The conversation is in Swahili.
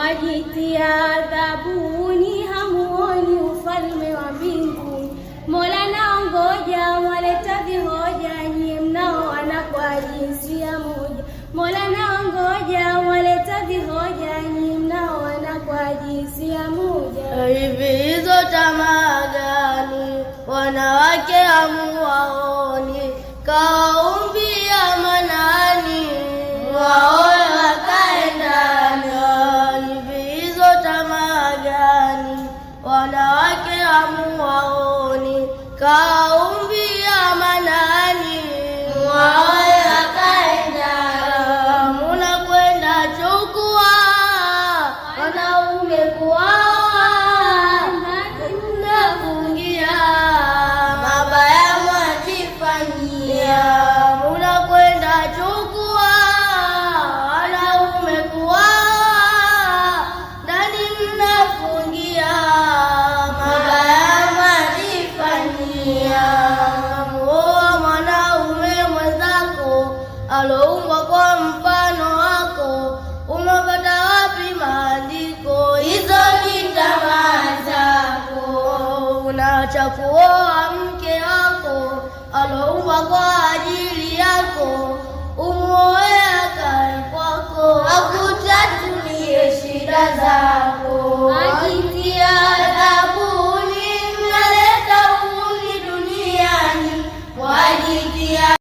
mwajitia adhabuni, hamuoni ufalme wa mbinguni. Mola naongoja, mwaleta vihoja, nyie mnaoana kwa jinsia moja. Mola naongoja, mwaleta vihoja, nyie mnaoana kwa jinsia moja. Hivi hizo tamaa gani wanawake hamuwaoni? Kaumbia manani waoe wakae ndani. Hivi hizo tamaa gani wanawake hamuwaoni? Kaumbia manani waoe wakae ndani. Munakwenda chukua wanaume kuoa, mnafungia mabaya mwajifanyia. Munakwenda chukua wanaume kuoa, ndani mnafungia mabaya mwajifanyia. Muoa mwanaume mwenzako aloumbwa kwa mfano wako, umepata wapi maandiko? Hizo ni tamaa zako. Unaacha kuoa mke wako aloumbwa kwa ajili